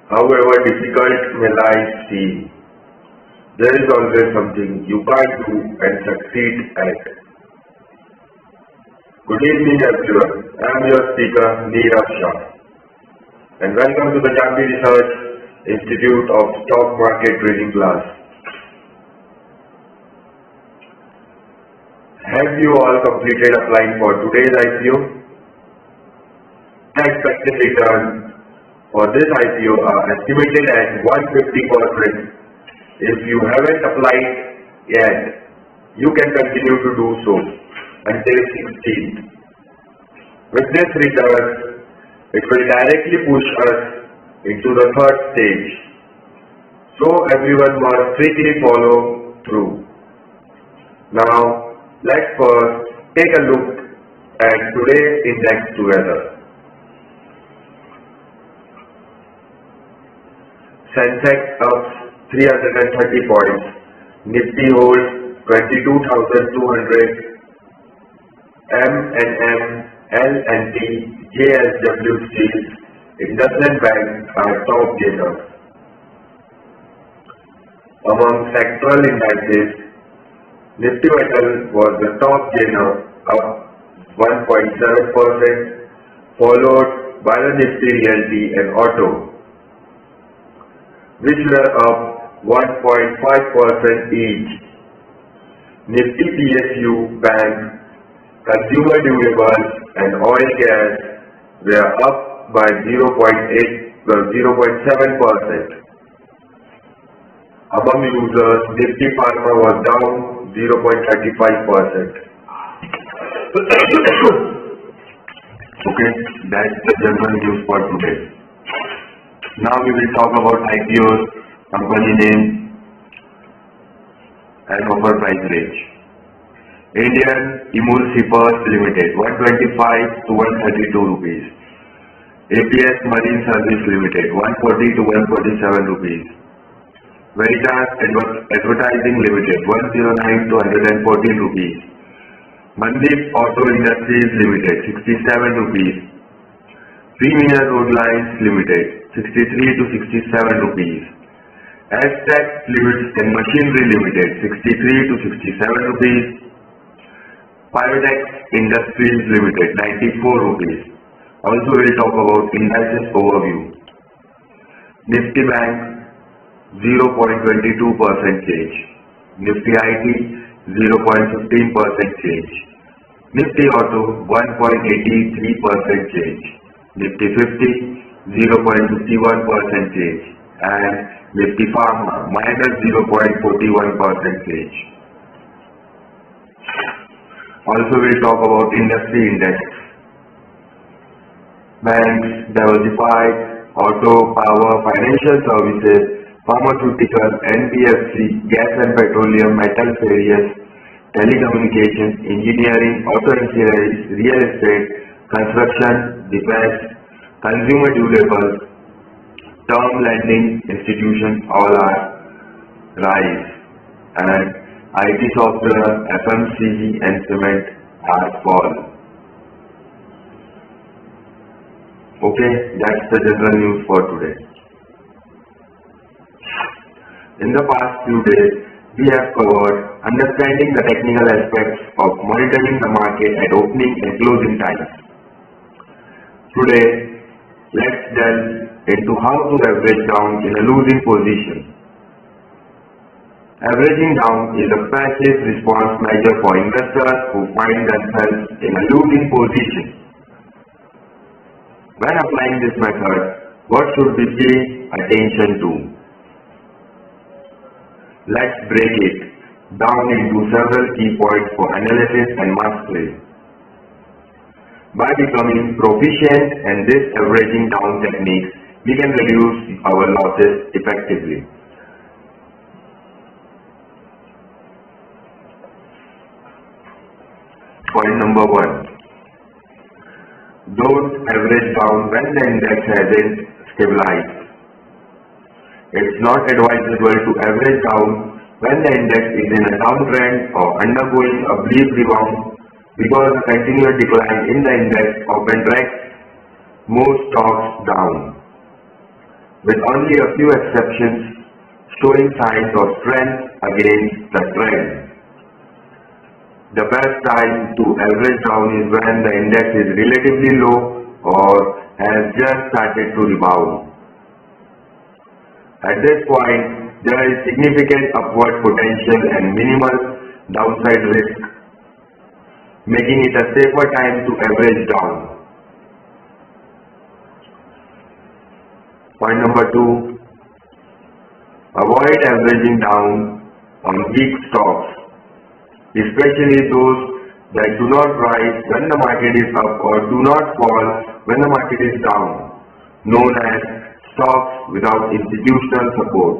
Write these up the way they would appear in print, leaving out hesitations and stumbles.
However difficult may life seem, there is always something you can't do and succeed at. Good evening everyone, I am your speaker Neeraj Shah and welcome to the Jambi Research Institute of Stock Market Trading class. Have you all completed applying for today's IPO? The expected return for this IPO are estimated at 150%. If you haven't applied yet, you can continue to do so until 16th. With this return, it will directly push us into the third stage. So everyone must strictly follow through. Now, let's first take a look at today's index together. Sensex up 330 points, Nifty holds 22,200, M&M, L&T, JSW Steel, Industrial Bank are top gainers. Among sectoral indices, Nifty Metal was the top gainer, up 1.7%, followed by the Nifty Realty and Auto, which were up 1.5% each. Nifty PSU, Bank, Consumer Durables and Oil Gas were up by 0.7%. Among users, Nifty Pharma was down 0.35%. Okay, that's the general news for today. Now we will talk about IPOs, company name and offer price range. Indian Emulsifiers Limited 125 to 132 rupees. APS Marine Service Limited 140 to 147 rupees. Veritas Advertising Limited 109 to 114 rupees. Mandip Auto Industries Limited 67 rupees. Premier Road Lines Limited 63 to 67 rupees. Aztec Fluids and Machinery Limited 63 to 67 rupees. Pyrotex Industries Limited 94 rupees. Also we will talk about indices overview. Nifty Bank 0.22% change. Nifty IT 0.15% change. Nifty Auto 1.83% change. Nifty 50 0.51% change and Nifty Pharma minus 0.41% change. Also we will talk about industry index. Banks, diversified, auto, power, financial services, pharmaceutical, NBFC, gas and petroleum, metal, ferrous, telecommunications, engineering, auto ancillaries, real estate, construction, defense, consumer durables, term lending institutions all are rise and IT software, FMCG and cement are fall. Okay, that's the general news for today. In the past few days, we have covered understanding the technical aspects of monitoring the market at opening and closing times. Today, let's delve into how to average down in a losing position. Averaging down is a passive response measure for investors who find themselves in a losing position. When applying this method, what should we pay attention to? Let's break it down into several key points for analysis and mastery. By becoming proficient in this averaging down technique, we can reduce our losses effectively. Point number 1. Don't average down when the index hasn't stabilized. It's not advisable to average down when the index is in a downtrend or undergoing a brief rebound, because a continued decline in the index often drags most stocks down. with only a few exceptions showing signs of strength against the trend. The best time to average down is when the index is relatively low or has just started to rebound. At this point, there is significant upward potential and minimal downside risk, making it a safer time to average down. Point number 2, avoid averaging down on weak stocks, especially those that do not rise when the market is up or do not fall when the market is down, known as stocks without institutional support.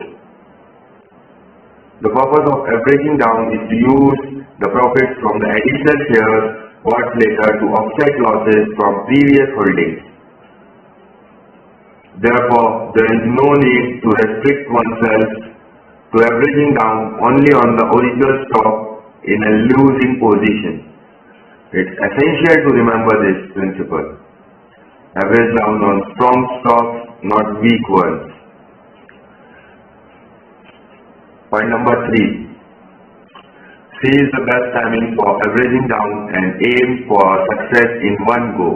The purpose of averaging down is to use the profits from the additional shares bought later to offset losses from previous holdings. Therefore, there is no need to restrict oneself to averaging down only on the original stock in a losing position. It's essential to remember this principle. Average down on strong stocks, not weak ones. Point number 3. Seize the best timing for averaging down and aim for success in one go.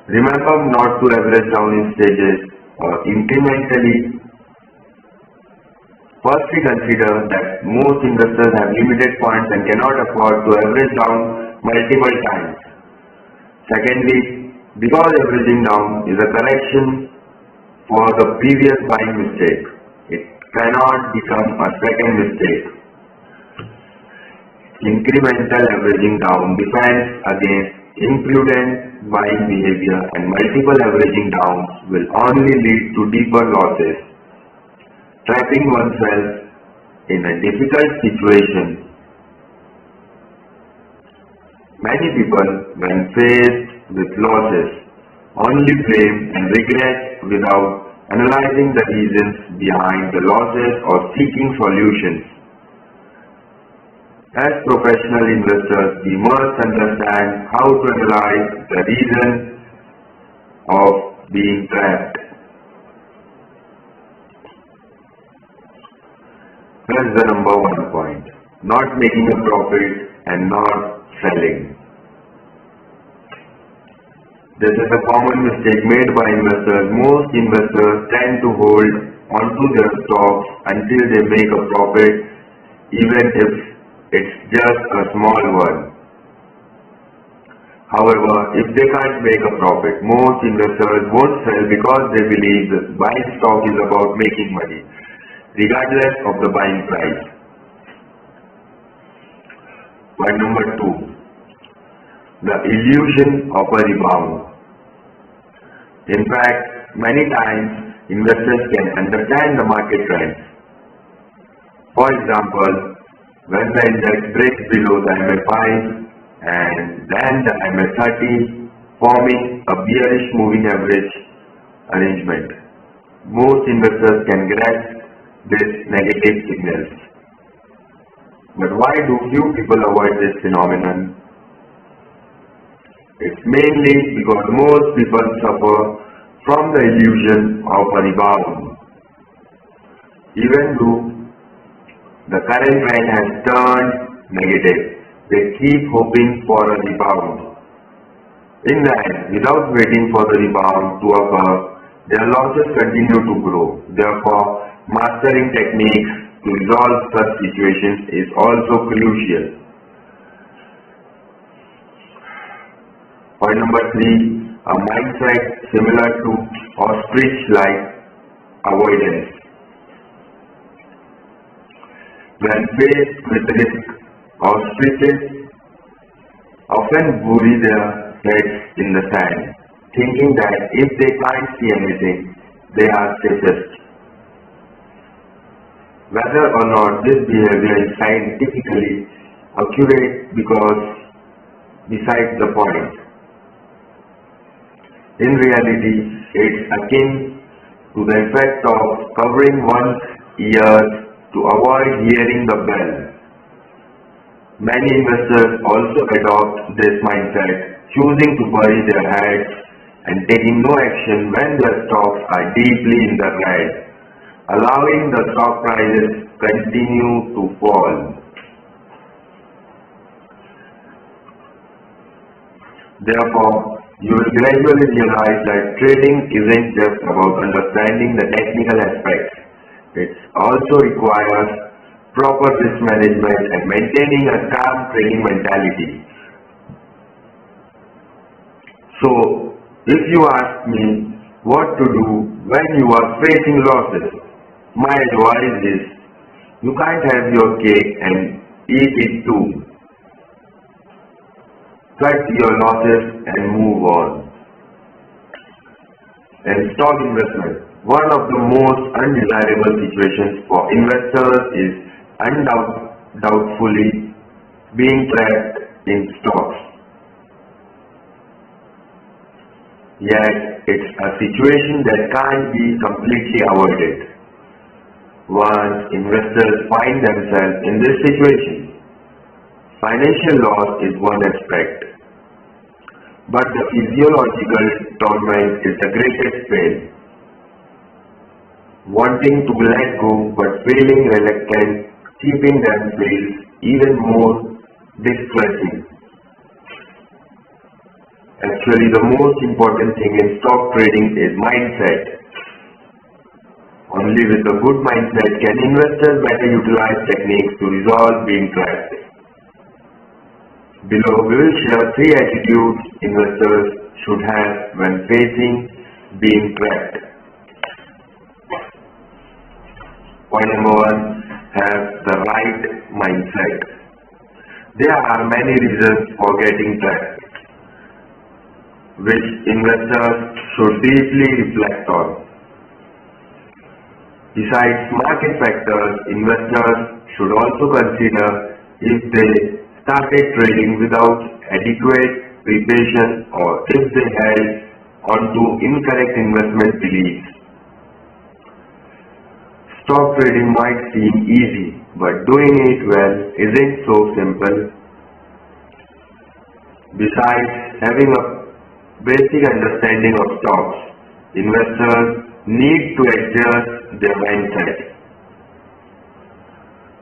Remember not to average down in stages or incrementally. Firstly, consider that most investors have limited funds and cannot afford to average down multiple times. Secondly, because averaging down is a correction for the previous buying mistake, it cannot become a second mistake. Incremental averaging down defends against imprudent buying behavior, and multiple averaging downs will only lead to deeper losses, trapping oneself in a difficult situation. Many people, when faced with losses, only blame and regret without analyzing the reasons behind the losses or seeking solutions. As professional investors, we must understand how to analyze the reason of being trapped. That's the number 1 point. Not making a profit and not selling. This is a common mistake made by investors. Most investors tend to hold onto their stocks until they make a profit, even if it's just a small one. However, if they can't make a profit, most investors won't sell because they believe that buying stock is about making money, regardless of the buying price. Point number 2, the illusion of a rebound. In fact, many times investors can understand the market trends. For example, when the index breaks below the MA5 and then the MA30, forming a bearish moving average arrangement, most investors can grasp these negative signals. But why do few people avoid this phenomenon? It's mainly because most people suffer from the illusion of a rebound. Even though the current trend has turned negative, they keep hoping for a rebound. In the end, without waiting for the rebound to occur, their losses continue to grow. Therefore, mastering techniques to resolve such situations is also crucial. Point number 3, a mindset similar to ostrich-like avoidance. When faced with risk, ostriches often bury their heads in the sand, thinking that if they can't see anything, they are safest. Whether or not this behavior is scientifically accurate besides the point. In reality, it's akin to the effect of covering one's ears to avoid hearing the bell. Many investors also adopt this mindset, choosing to bury their heads and taking no action when their stocks are deeply in the red, allowing the stock prices continue to fall. Therefore, you will gradually realize that trading isn't just about understanding the technical aspects. It also requires proper risk management and maintaining a calm trading mentality. So, if you ask me what to do when you are facing losses, my advice is you can't have your cake and eat it too. Cut your losses and move on. And stock investment. One of the most undesirable situations for investors is undoubtedly being trapped in stocks. Yet, it's a situation that can't be completely avoided. Once investors find themselves in this situation, financial loss is one aspect, but the physiological torment is the greatest pain. Wanting to let go but feeling reluctant, keeping them feels even more distressing. Actually, the most important thing in stock trading is mindset. Only with a good mindset can investors better utilize techniques to resolve being trapped. Below, we will share 3 attitudes investors should have when facing being trapped. Point number 1, have the right mindset. There are many reasons for getting trapped, which investors should deeply reflect on. Besides market factors, investors should also consider if they started trading without adequate preparation or if they held onto incorrect investment beliefs. Stock trading might seem easy, but doing it well isn't so simple. Besides having a basic understanding of stocks, investors need to adjust their mindset.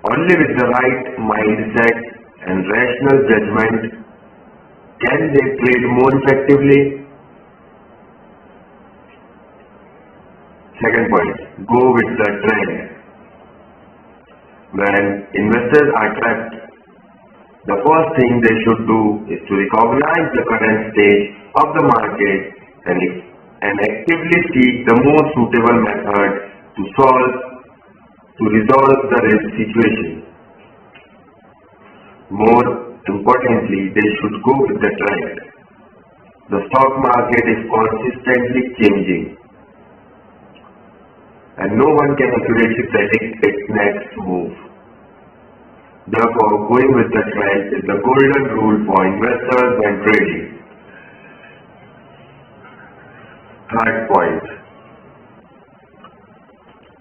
Only with the right mindset and rational judgment can they trade more effectively. Second point, go with the trend. When investors are trapped, the first thing they should do is to recognize the current state of the market and actively seek the most suitable method to resolve the risk situation. More importantly, they should go with the trend. The stock market is consistently changing, and no one can accurately predict its next move. Therefore, going with the trend is the golden rule for investors when trading. Third point,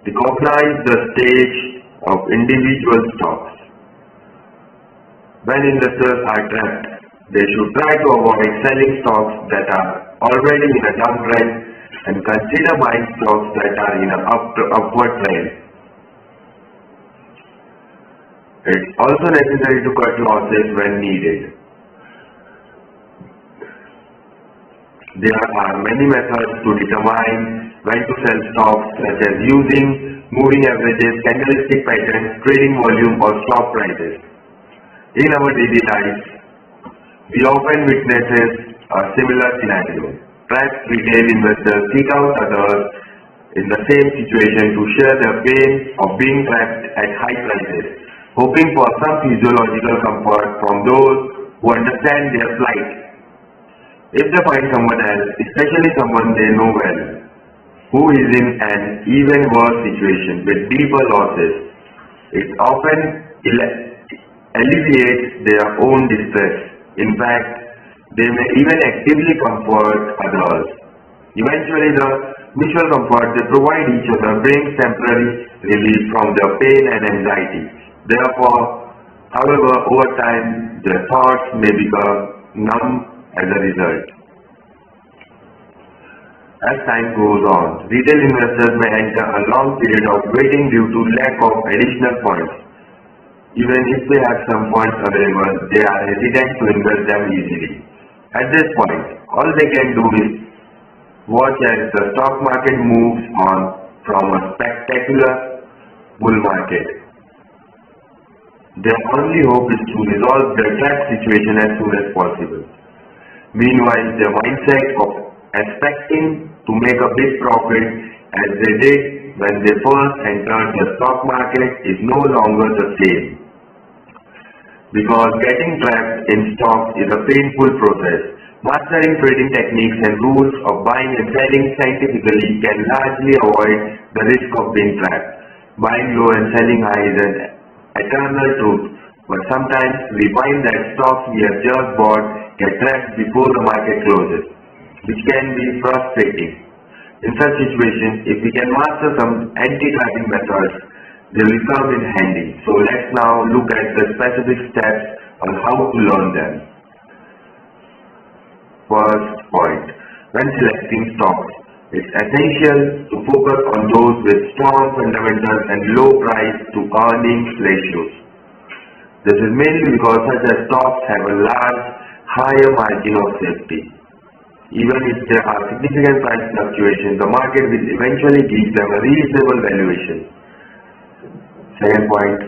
recognize the stage of individual stocks. When investors are trapped, they should try to avoid selling stocks that are already in a downtrend and consider buying stocks that are in an upward trend. It's also necessary to cut losses when needed. There are many methods to determine when to sell stocks, such as using moving averages, candlestick patterns, trading volume, or stock prices. In our daily lives, we often witness a similar scenario. Trapped retail investors seek out others in the same situation to share the pain of being trapped at high prices, hoping for some physiological comfort from those who understand their plight. If they find someone else, especially someone they know well, who is in an even worse situation with deeper losses, it often alleviates their own distress. In fact, they may even actively comfort others. Eventually, the mutual comfort they provide each other brings temporary relief from their pain and anxiety. Therefore, however, over time, their thoughts may become numb as a result. As time goes on, retail investors may enter a long period of waiting due to lack of additional funds. Even if they have some funds available, they are hesitant to invest them easily. At this point, all they can do is watch as the stock market moves on from a spectacular bull market. Their only hope is to resolve their trapped situation as soon as possible. Meanwhile, their mindset of expecting to make a big profit as they did when they first entered the stock market is no longer the same. Because getting trapped in stocks is a painful process. Mastering trading techniques and rules of buying and selling scientifically can largely avoid the risk of being trapped. Buying low and selling high is an eternal truth, but sometimes we find that stocks we have just bought get trapped before the market closes, which can be frustrating. In such situations, if we can master some anti-trapping methods, they will come in handy. So let's now look at the specific steps on how to learn them. First point, when selecting stocks, it's essential to focus on those with strong fundamentals and low price to earnings ratios. This is mainly because such as stocks have a large, higher margin of safety. Even if there are significant price fluctuations, the market will eventually give them a reasonable valuation. Second point,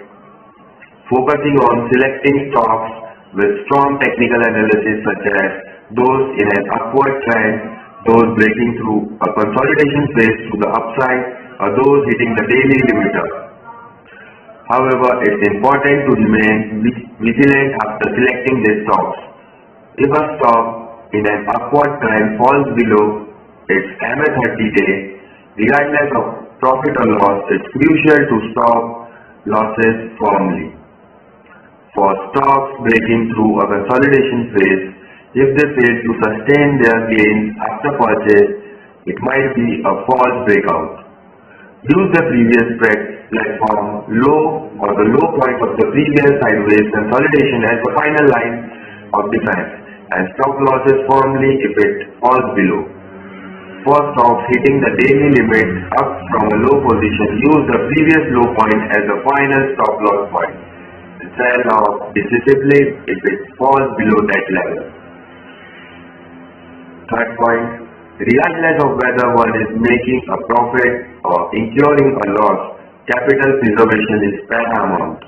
focusing on selecting stocks with strong technical analysis such as those in an upward trend, those breaking through a consolidation phase to the upside, or those hitting the daily limiter. However, it's important to remain vigilant after selecting these stocks. If a stock in an upward trend falls below its MA30-day, regardless of profit or loss, it's crucial to stop losses firmly. For stocks breaking through a consolidation phase, if they fail to sustain their gains after purchase, it might be a false breakout. Use the previous platform low or the low point of the previous sideways consolidation as the final line of defense and stop losses firmly if it falls below. For stocks hitting the daily limit up from a low position, use the previous low point as the final stop loss point. Sell off decisively if it falls below that level. Third point, regardless of whether one is making a profit or incurring a loss, capital preservation is paramount.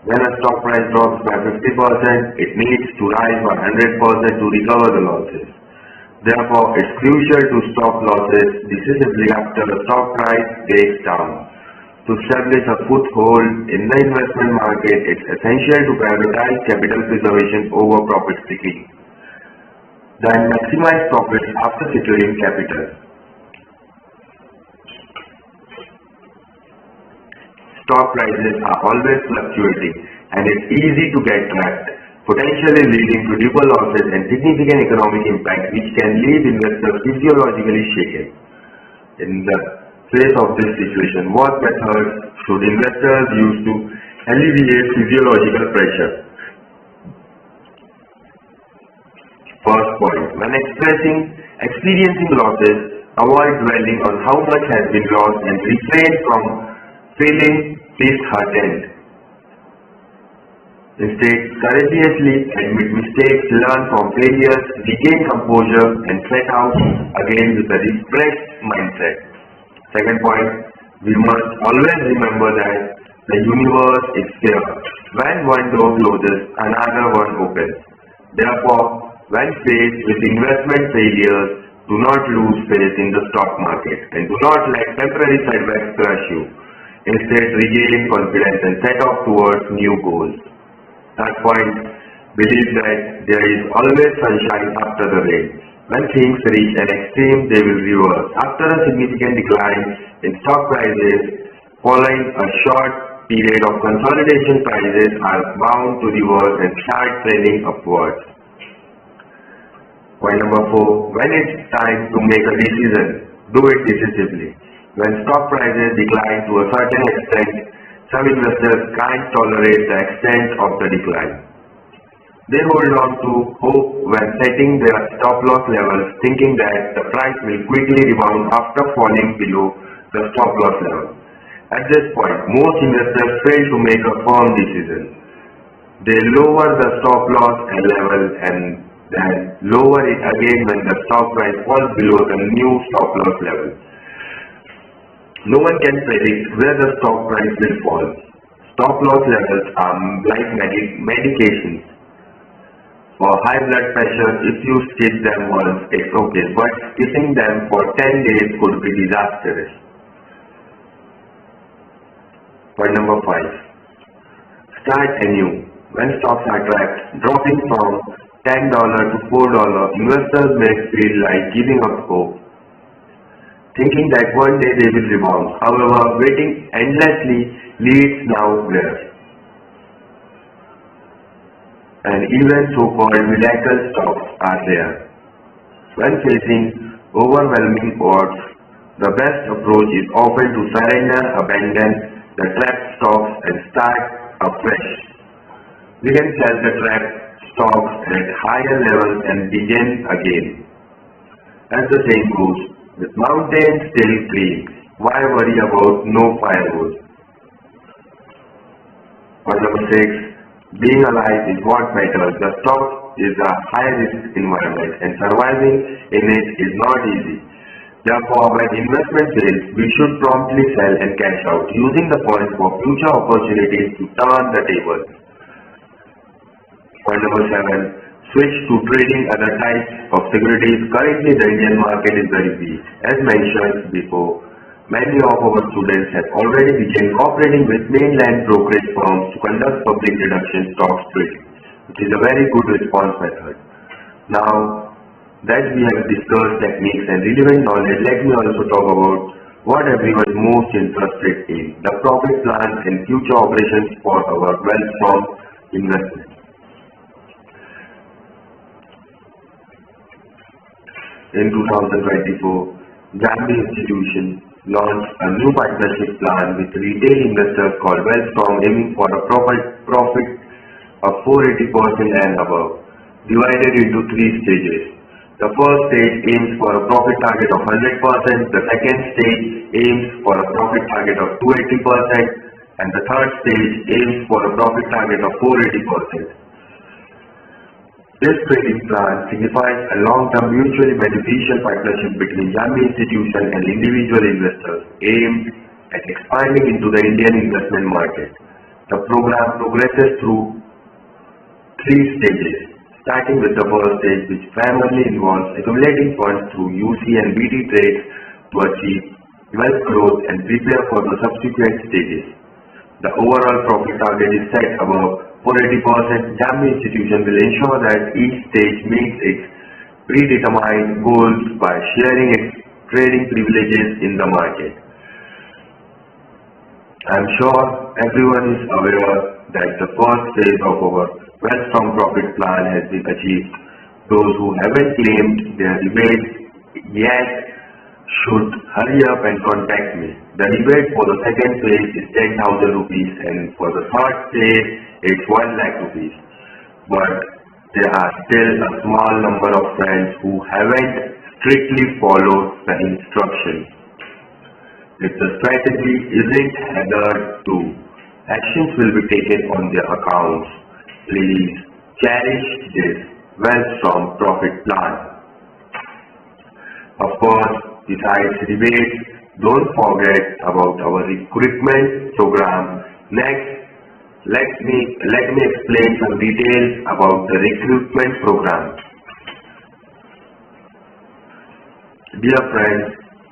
When a stock price drops by 50%, it needs to rise by 100% to recover the losses. Therefore, it's crucial to stop losses decisively after the stock price breaks down. To establish a foothold in the investment market, it's essential to prioritize capital preservation over profit seeking. Then maximize profits after securing capital. Stock prices are always fluctuating and it's easy to get trapped, potentially leading to deeper losses and significant economic impact which can leave investors physiologically shaken. In the face of this situation, what methods should investors use to alleviate physiological pressure? First point, when experiencing losses, avoid dwelling on how much has been lost and refrain from feeling disheartened. Instead, courageously admit mistakes, learn from failures, regain composure, and set out again with a refreshed mindset. Second point, we must always remember that the universe is fair. When one door closes, another one opens. Therefore, when faced with investment failures, do not lose faith in the stock market and do not let temporary setbacks crush you. Instead, regain confidence and set off towards new goals. Third point, believe that there is always sunshine after the rain. When things reach an extreme, they will reverse. After a significant decline in stock prices, following a short period of consolidation, prices are bound to reverse and start trending upwards. Point number 4, when it's time to make a decision, do it decisively. When stock prices decline to a certain extent, some investors can't tolerate the extent of the decline. They hold on to hope when setting their stop loss levels, thinking that the price will quickly rebound after falling below the stop loss level. At this point, most investors fail to make a firm decision. They lower the stop loss level and then lower it again when the stock price falls below the new stop loss level. No one can predict where the stock price will fall. Stop loss levels are like medications. For high blood pressure, if you skip them once, it's okay, but skipping them for 10 days could be disastrous. Point number 5. Start anew. When stocks are dropping from $10 to $4, investors may feel like giving up hope, thinking that one day they will rebound. However, waiting endlessly leads nowhere. And even so-called miracle stocks are there. When facing overwhelming odds, the best approach is often to surrender, abandon the trapped stocks and start afresh. We can sell the trapped stocks at higher levels and begin again. As the saying goes, with mountains still green, why worry about no firewood? Point number 6. Being alive is what matters. The stock is a high-risk environment and surviving in it is not easy. Therefore, when investment fails, we should promptly sell and cash out, using the funds for future opportunities to turn the tables. Point number 7. Switch to trading other types of securities. Currently, the Indian market is very weak. As mentioned before, many of our students have already begun cooperating with mainland brokerage firms to conduct public reduction stocks trading, which is a very good response method. Now that we have discussed techniques and relevant knowledge, let me also talk about what everyone is most interested in, the profit plan and future operations for our wealth from investment. In 2024, Jambi institution launched a new partnership plan with retail investors called Wellstorm, aiming for a profit of 480% and above, divided into 3 stages. The first stage aims for a profit target of 100%, the second stage aims for a profit target of 280%, and the third stage aims for a profit target of 480%. This trading plan signifies a long-term mutually beneficial partnership between Jambi institution and individual investors aimed at expanding into the Indian investment market. The program progresses through 3 stages, starting with the first stage, which primarily involves accumulating funds through UC and BT trades to achieve wealth growth and prepare for the subsequent stages. The overall profit target is set above 480%. Jambi institution will ensure that each stage meets its predetermined goals by sharing its trading privileges in the market. I am sure everyone is aware that the first phase of our wealth from profit plan has been achieved. Those who haven't claimed their rebates yet should hurry up and contact me. The rebate for the second phase is 10,000 rupees and for the third phase it's 1 lakh rupees. But there are still a small number of friends who haven't strictly followed the instructions. If the strategy isn't adhered to, actions will be taken on their accounts. Please cherish this wealth from profit plan. Of course, besides rebates, don't forget about our recruitment program. Next, let me explain some details about the recruitment program. Dear friends,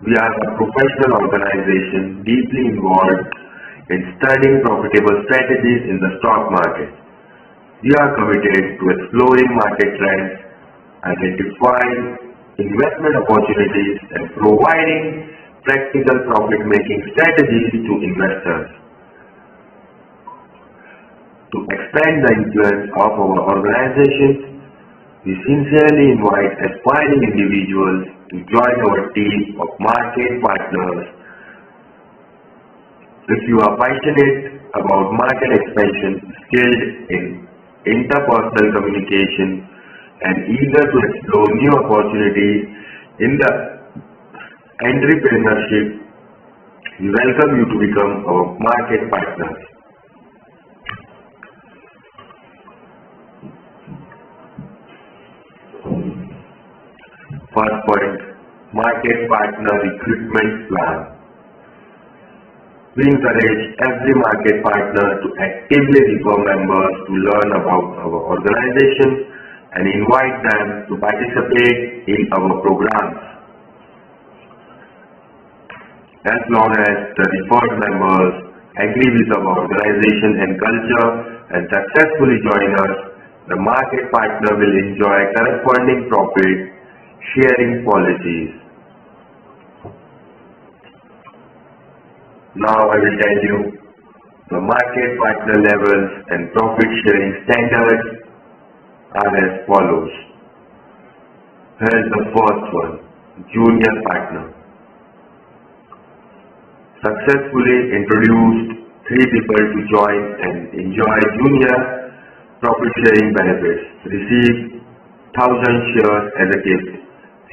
we are a professional organization deeply involved in studying profitable strategies in the stock market. We are committed to exploring market trends, identifying investment opportunities, and providing practical profit-making strategies to investors. To expand the influence of our organization, we sincerely invite aspiring individuals to join our team of market partners. If you are passionate about market expansion, skilled in interpersonal communication, and eager to explore new opportunities in the entrepreneurship, we welcome you to become our market partners. First point, market partner recruitment plan. We encourage every market partner to actively refer members to learn about our organization and invite them to participate in our programs. As long as the referred members agree with our organization and culture and successfully join us, the market partner will enjoy corresponding profit sharing policies. Now I will tell you the market partner levels and profit sharing standards are as follows. Here is the first one, junior partner. Successfully introduced 3 people to join and enjoy junior profit sharing benefits. Receive 1,000 shares as a gift.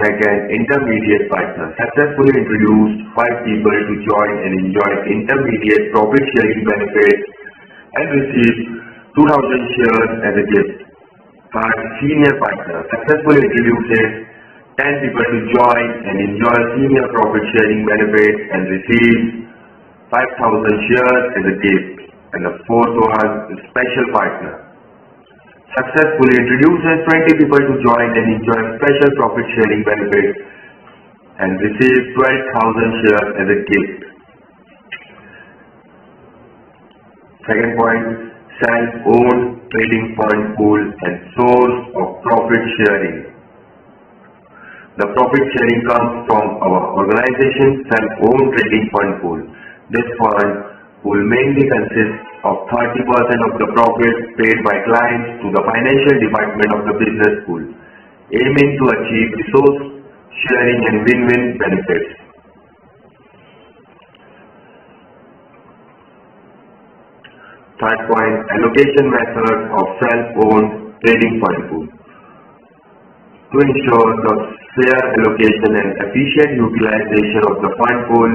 Second, intermediate partner. Successfully introduced 5 people to join and enjoy intermediate profit sharing benefits and receive 2,000 shares as a gift. Third, senior partner. Successfully introduces 10 people to join and enjoy senior profit sharing benefits and receive 5,000 shares as a gift. And the fourth one, the special partner. Successfully introduces 20 people to join and enjoy special profit sharing benefits and receive 12,000 shares as a gift. Second point, self-owned trading fund pool and source of profit sharing. The profit sharing comes from our organization's self-owned trading fund pool. This fund will mainly consist of 30% of the profit paid by clients to the financial department of the business pool, aiming to achieve resource sharing and win-win benefits. Third point, allocation method of self-owned trading fund pool. To ensure the fair allocation and efficient utilization of the fund pool,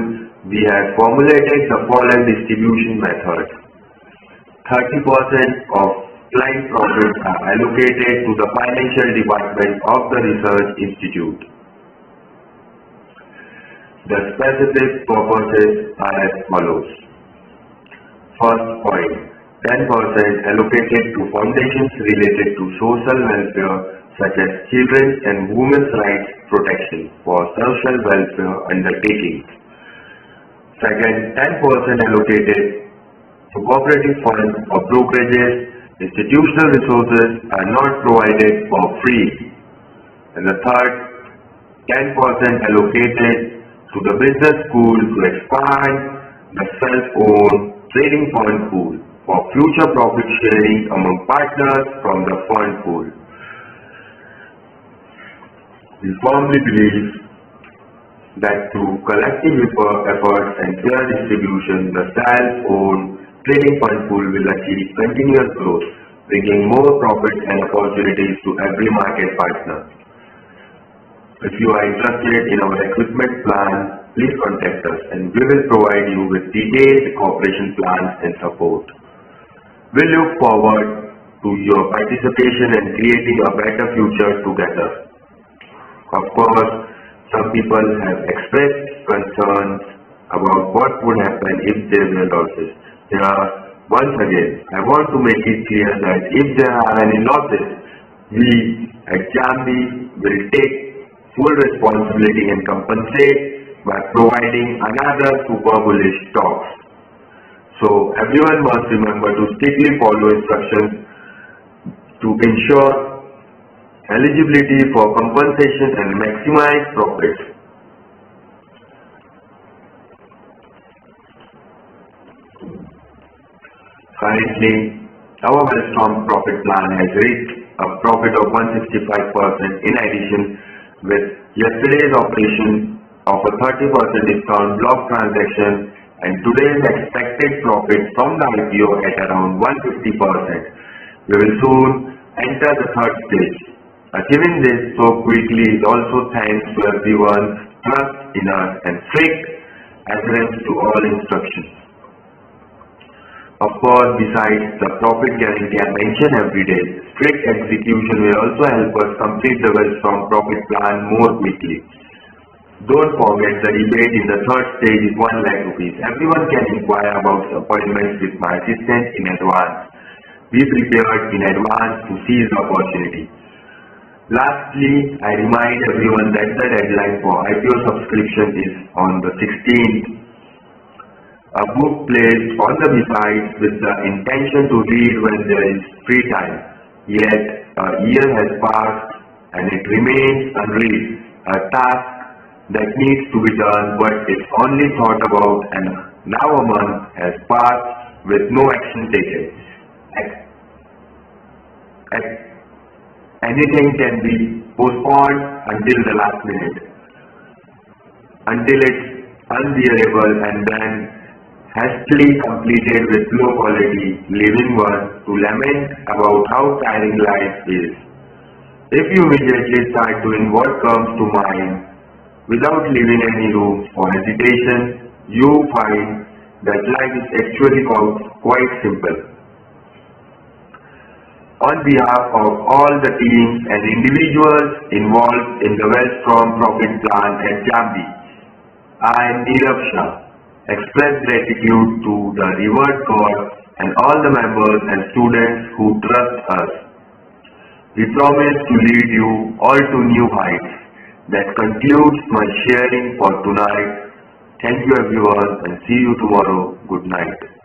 we have formulated the following distribution methods. 30% of client profits are allocated to the financial department of the research institute. The specific purposes are as follows. First point, 10% allocated to foundations related to social welfare such as children's and women's rights protection for social welfare undertakings. Second, 10% allocated to cooperative funds or brokerages. Institutional resources are not provided for free. And the third, 10% allocated to the business school to expand the self-owned trading fund pool for future profit sharing among partners from the fund pool. We firmly believe that through collective efforts and fair distribution, the self-owned trading fund pool will achieve continuous growth, bringing more profits and opportunities to every market partner. If you are interested in our recruitment plan, please contact us and we will provide you with detailed cooperation plans and support. We look forward to your participation in creating a better future together. Of course, some people have expressed concerns about what would happen if there were losses. Once again, I want to make it clear that if there are any losses, we at Jambi will take full responsibility and compensate by providing another super bullish stocks. So everyone must remember to strictly follow instructions to ensure eligibility for compensation and maximize profits. Currently, our well-strong profit plan has reached a profit of 165%. In addition, with yesterday's operation of a 30% discount block transaction and today's expected profit from the IPO at around 150%, We will soon enter the third stage. Achieving this so quickly is also thanks to everyone's trust in us and strict adherence to all instructions. Of course, besides the profit guarantee I mention every day, strict execution will also help us complete the well-strong profit plan more quickly. Don't forget the rebate in the third stage is 1 lakh rupees. Everyone can inquire about appointments with my assistant in advance. Be prepared in advance to seize the opportunity. Lastly, I remind everyone that the deadline for IPO subscription is on the 16th. A book placed on the website with the intention to read when there is free time. Yet, a year has passed and it remains unread. A task that needs to be done but is only thought about, and now a month has passed with no action taken. Anything can be postponed until the last minute, until it's unbearable and then hastily completed with low quality, leaving one to lament about how tiring life is. If you immediately start doing what comes to mind without leaving any room for hesitation, you find that life is actually quite simple. On behalf of all the teams and individuals involved in the well-strong profit plan at Jambi, I, Neerav Shah, express gratitude to the revered God and all the members and students who trust us. We promise to lead you all to new heights. That concludes my sharing for tonight. Thank you everyone and see you tomorrow. Good night.